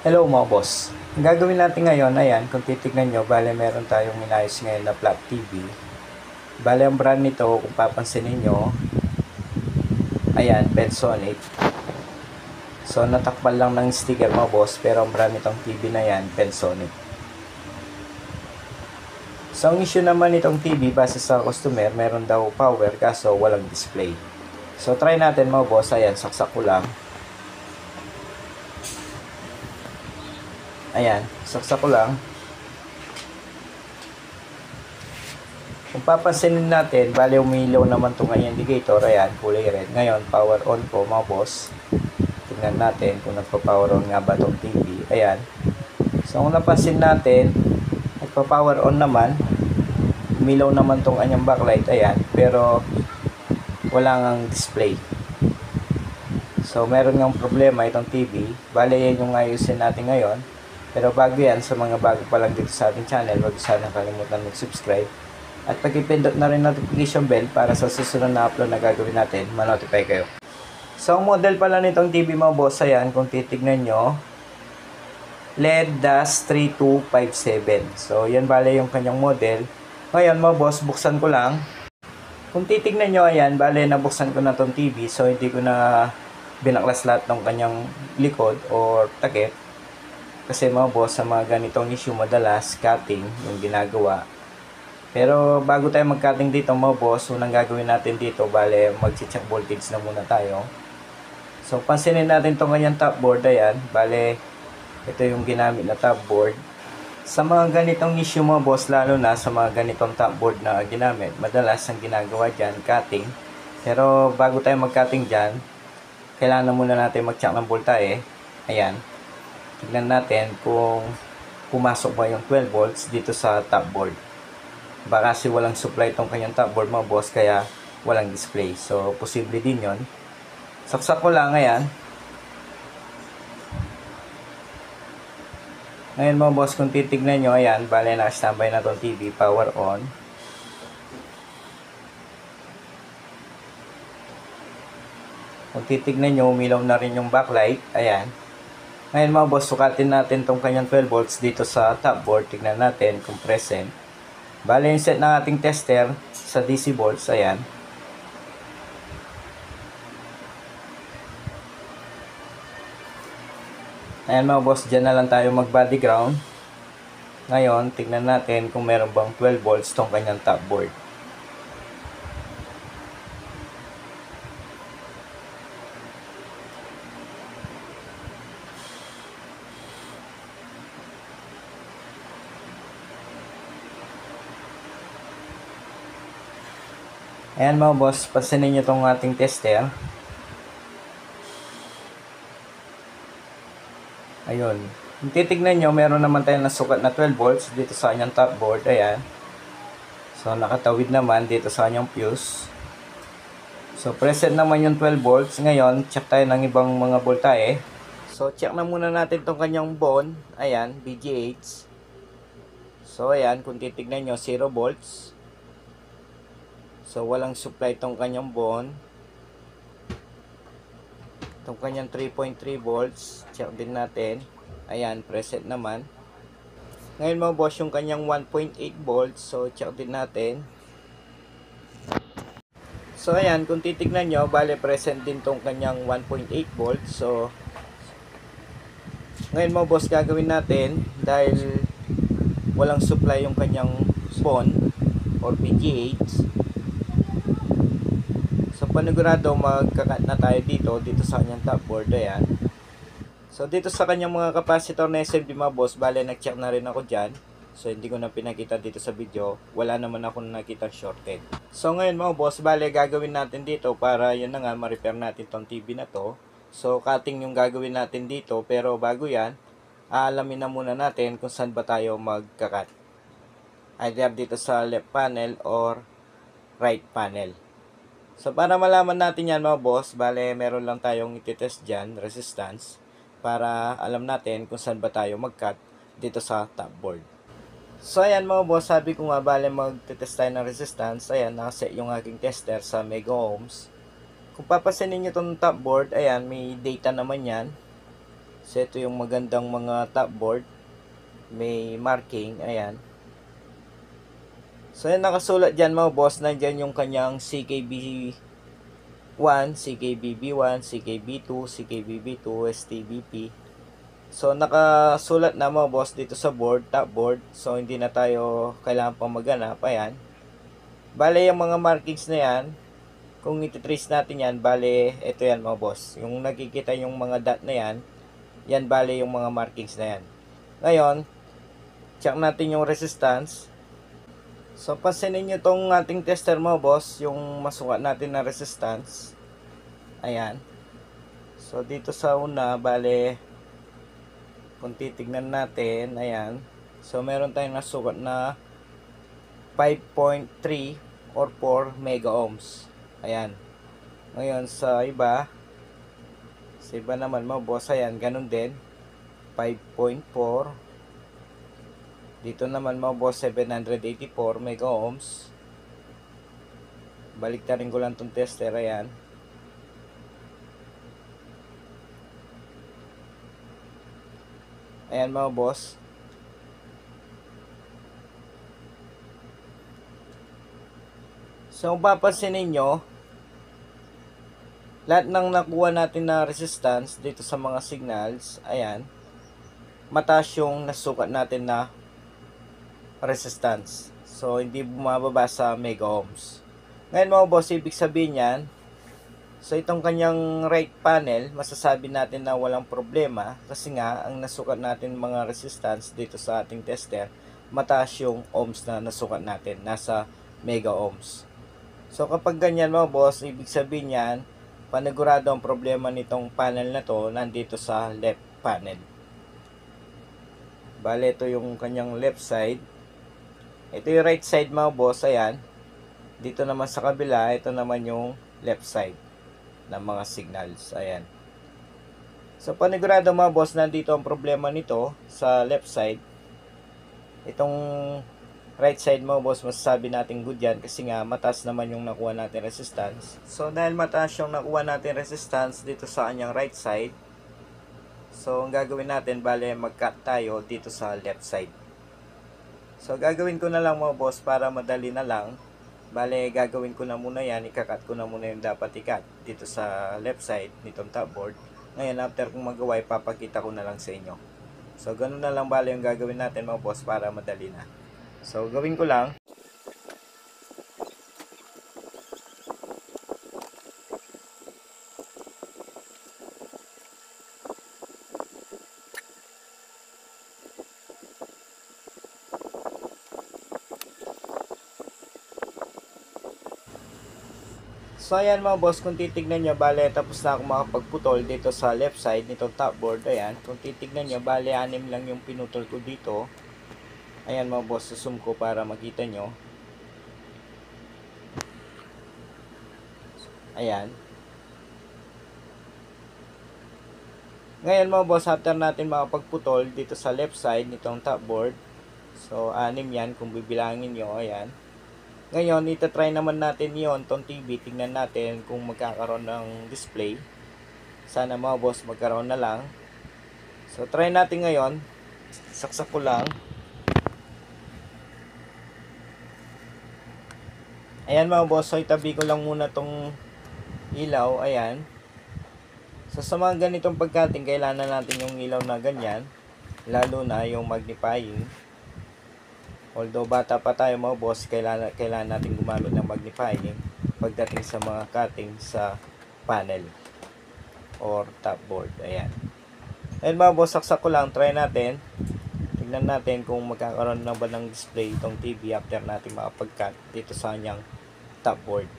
Hello mga boss. Ang gagawin natin ngayon, ayan, kung titignan nyo, bale meron tayong inayos ngayon na flat TV. Bale ang brand nito, kung papansinin nyo, ayan, Pensonic. So natakpan lang ng sticker mga boss, pero ang brand nitong TV na yan, Pensonic. So ang issue naman nitong TV, base sa customer, meron daw power, kaso walang display. So try natin mga boss, ayan, saksak ko lang. Ayan, saksak ko lang. Kung papansinin natin, bali umilaw naman itong indicator. Ayan, kulay red. Ngayon, power on ko mga boss. Tingnan natin kung nagpa-power on nga ba itong TV. Ayan. So kung napansin natin, nagpa-power on naman. Umilaw naman itong kanyang backlight. Ayan, pero wala ngang display. So meron ngang problema itong TV. Bali yan yung ayusin natin ngayon. Pero bago yan, sa mga bago pa lang dito sa ating channel, huwag sana kalimutan mag-subscribe. At pag-ipindot na rin notification bell para sa susunod na upload na gagawin natin, ma-notify kayo. So, ang model pala nitong TV mga boss, ayan, kung titignan nyo, LED-3257. So, yan bale yung kanyang model. Ngayon mga boss, buksan ko lang. Kung titignan nyo, ayan, bale nabuksan ko na tong TV. So, hindi ko na binaklas lahat ng kanyang likod or takip. Kasi mga boss, sa mga ganitong issue, madalas cutting yung ginagawa. Pero bago tayo mag-cutting dito mga boss, unang gagawin natin dito, bale mag-check voltage na muna tayo. So pansinin natin itong kanyang top board, ayan, bale ito yung ginamit na top board. Sa mga ganitong issue mga boss, lalo na sa mga ganitong top board na ginamit, madalas ang ginagawa dyan, cutting. Pero bago tayo mag-cutting dyan, kailangan muna natin mag-check ng voltahe. Ayan. Tignan natin kung pumasok ba yung 12 volts dito sa top board. Baka kasi walang supply itong kanyang top board mga boss, kaya walang display. So, posible din yon. Saksak ko lang, ayan. Ngayon mga boss, kung titignan nyo, ayan, bale na-standby na itong TV, power on. Kung titignan nyo, umilaw na rin yung backlight, ayan. Ngayon mga boss, sukatin natin itong kanyang 12 volts dito sa top board. Tignan natin kung present. Bale, yung set ng ating tester sa DC volts, ayan. Ayan mga boss, dyan na lang tayo mag body ground. Ngayon, tignan natin kung meron bang 12 volts itong kanyang top board. Ayan mga boss, pansinin nyo itong ating tester. Ayun. Kung titignan nyo, meron naman tayong nasukat na 12 volts dito sa kanyang top board. Ayan. So, nakatawid naman dito sa kanyang fuse. So, present naman yung 12 volts. Ngayon, check tayo ng ibang mga voltahe. So, check na muna natin itong kanyang bone. Ayan, BGH. So, ayan, kung titignan nyo, 0 volts. So, walang supply itong kanyang bone. Itong kanyang 3.3 volts. Check din natin. Ayan, present naman. Ngayon mga boss, yung kanyang 1.8 volts. So, check din natin. So, ayan, kung titignan nyo, bale present din itong kanyang 1.8 volts. So, ngayon mga boss, gagawin natin, dahil walang supply yung kanyang bone or PGH. So, panigurado magkakat na tayo dito sa kanyang top board. Ayan. So, dito sa kanyang mga capacitor na SMD mga boss, bale nag-check na rin ako dyan. So, hindi ko na pinakita dito sa video. Wala naman ako nakita shorted. So, ngayon mga boss, bale gagawin natin dito para yun na nga, ma-repair natin tong TV na to. So, cutting yung gagawin natin dito. Pero bago yan, aalamin na muna natin kung saan ba tayo magkakat. Either dito sa left panel or right panel. So, para malaman natin yan mga boss, bale meron lang tayong ititest dyan, resistance, para alam natin kung saan ba tayo mag-cut dito sa top board. So, ayan mga boss, sabi ko nga, bale mag-test tayo ng resistance. Ayan, nakaset yung aking tester sa mega ohms. Kung papansinin nyo itong top board, ayan, may data naman yan. So ito yung magandang mga top board, may marking, ayan. So yan nakasulat dyan mga boss, nandyan yung kanyang CKB1, CKBB1, CKB2, CKBB2, STBP. So nakasulat na mga boss dito sa board, top board. So hindi na tayo kailangan pang maghanap, ayan. Bale yung mga markings na yan, kung ititrace natin yan, bale ito yan mga boss. Yung nakikita yung mga dot na yan, yan bale yung mga markings na yan. Ngayon, check natin yung resistance. So pansinin nyo tong ating tester mo boss, yung masukat natin na resistance. Ayan. So dito sa una, bale kung titignan natin, ayan. So meron tayong nasukat na 5.3 or 4 mega ohms. Ayan. Ngayon sa iba naman mo boss, ayan, ganun din 5.4. Dito naman mo boss 784 mega ohms. Baliktarin ko lang tong tester, ayan. Ayan mga boss. So papansin ninyo, lahat ng nakuha natin na resistance dito sa mga signals, ayan, mataas yung nasukat natin na resistance. So hindi bumababa sa mega ohms. Ngayon mga boss, ibig sabihin yan, so itong kanyang right panel, masasabi natin na walang problema kasi nga ang nasukat natin mga resistance dito sa ating tester, mataas yung ohms na nasukat natin, nasa mega ohms. So kapag ganyan mga boss, ibig sabihin yan, panigurado ang problema nitong panel na to nandito sa left panel. Bale, ito yung kanyang left side. Ito yung right side mga boss, ayan. Dito naman sa kabila, ito naman yung left side ng mga signals, ayan. So panigurado mga boss, nandito ang problema nito sa left side. Itong right side mga boss, masasabi natin good yan kasi nga mataas naman yung nakuha natin resistance. So dahil mataas yung nakuha natin resistance dito sa kanyang right side, so ang gagawin natin, bale mag-cut tayo dito sa left side. So gagawin ko na lang mga boss para madali na lang. Bale gagawin ko na muna yan, ikakat ko na muna yung dapat ikat dito sa left side nitong top board. Ngayon after kong magawa, ipapakita ko na lang sa inyo. So ganun na lang bale yung gagawin natin mga boss para madali na. So gawin ko lang. So ayan mga boss, kung titignan nyo, bale tapos na ako makapagputol dito sa left side nitong top board. Ayan, kung titignan nyo, bale 6 lang yung pinutol ko dito. Ayan mga boss, zoom ko para makita nyo. Ayan. Ngayon mga boss, after natin makapagputol dito sa left side nitong top board, so 6 yan kung bibilangin nyo, ayan. Ngayon, itatry naman natin yon tong TV. Tingnan natin kung magkakaroon ng display. Sana mga boss magkaroon na lang. So, try natin ngayon. Saksak ko lang. Ayan mga boss. So, itabi ko lang muna tong ilaw. Ayan. So, sa mga ganitong pagkating, kailangan natin yung ilaw na ganyan. Lalo na yung magnifying. Although bata pa tayo mga boss, kailangan natin gumamit ng magnifying pagdating sa mga cutting sa panel or top board. Ayan. Ayan mga boss, saksak ko lang. Try natin. Tignan natin kung magkakaroon na ba ng display itong TV after natin makapag-cut dito sa kanyang top board.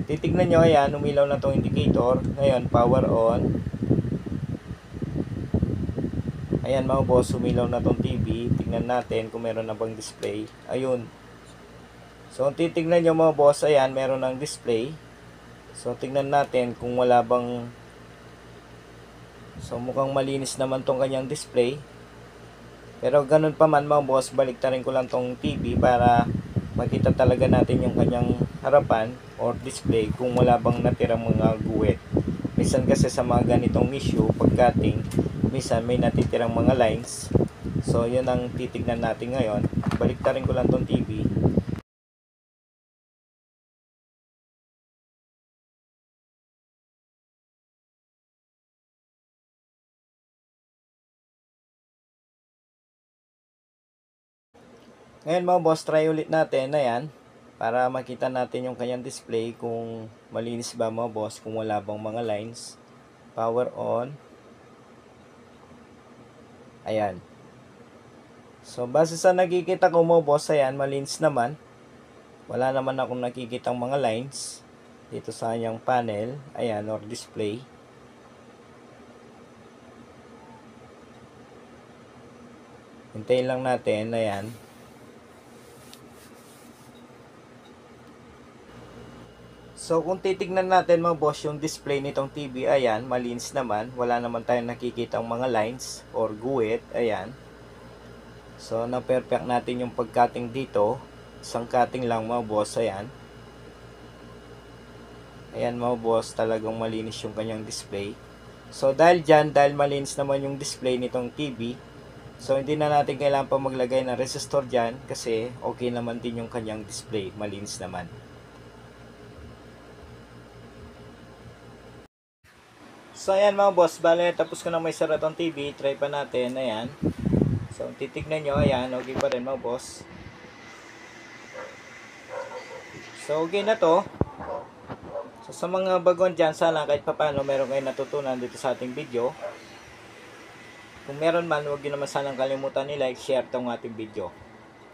Titignan nyo, ayan, umilaw na itong indicator. Ngayon, power on. Ayan mga boss, umilaw na tong TV. Tingnan natin kung meron na bang display. Ayun. So, titignan nyo mga boss, ayan, meron ng display. So, tingnan natin kung wala bang... So, mukhang malinis naman tong kanyang display. Pero ganun pa man mga boss, baliktarin ko lang tong TV para makita talaga natin yung kanyang harapan or display kung wala bang natirang mga guwit. Minsan kasi sa mga ganitong issue, pag cutting, minsan may natitirang mga lines. So yun ang titignan natin ngayon. Baliktarin ko lang tong TV. Ngayon mga boss, try ulit natin na yan para makita natin yung kanyang display kung malinis ba mga boss, kung wala bang mga lines. Power on. Ayan. So base sa nakikita ko mga boss, ayan, malinis naman. Wala naman akong nakikitang mga lines dito sa kanyang panel, ayan, or display. Hintayin lang natin, ayan. So kung titignan natin mga boss yung display nitong TV, ayan, malinis naman. Wala naman tayong nakikitang mga lines or guhit, ayan. So na-perfect natin yung pag-cutting dito. Isang cutting lang mga boss, ayan. Ayan mga boss, talagang malinis yung kanyang display. So dahil dyan, dahil malinis naman yung display nitong TV, so hindi na natin kailangan pa maglagay ng resistor dyan kasi okay naman din yung kanyang display, malinis naman. So ayan mga boss, bale tapos ko na may sara tong TV, try pa natin, ayan. So titignan nyo, ayan, okay pa rin mga boss. So okay na to. So sa mga baguhan dyan, sana kahit papano meron kayo natutunan dito sa ating video. Kung meron man, huwag nyo naman sanang kalimutan i-like, share tong ating video.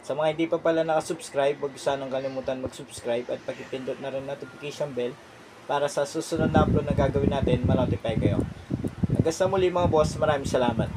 Sa mga hindi pa pala nakasubscribe, huwag sanang kalimutan mag-subscribe at pakipindot na rin notification bell para sa susunod na upload na gagawin natin, ma-notify kayo. Hanggang sa muli mga boss, maraming salamat.